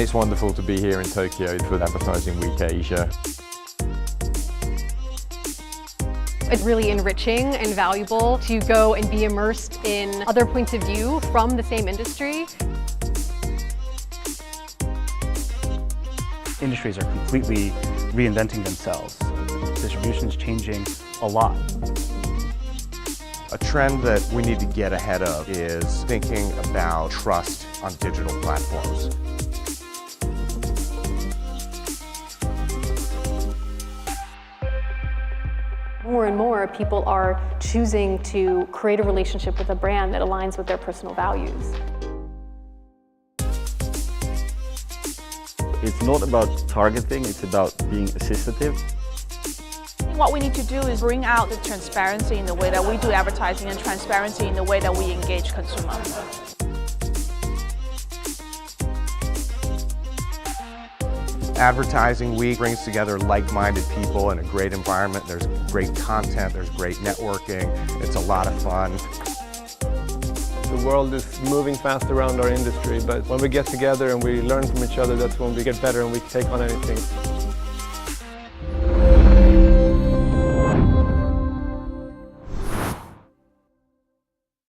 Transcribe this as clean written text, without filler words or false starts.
It's wonderful to be here in Tokyo for Advertising Week Asia. It's really enriching and valuable to go and be immersed in other points of view from the same industry. Industries are completely reinventing themselves. Distribution is changing a lot. A trend that we need to get ahead of is thinking about trust on digital platforms. More and more, people are choosing to create a relationship with a brand that aligns with their personal values. It's not about targeting, it's about being assistive. What we need to do is bring out the transparency in the way that we do advertising and transparency in the way that we engage consumers. Advertising Week brings together like-minded people in a great environment. There's great content, there's great networking. It's a lot of fun. The world is moving fast around our industry, but when we get together and we learn from each other, that's when we get better and we take on anything.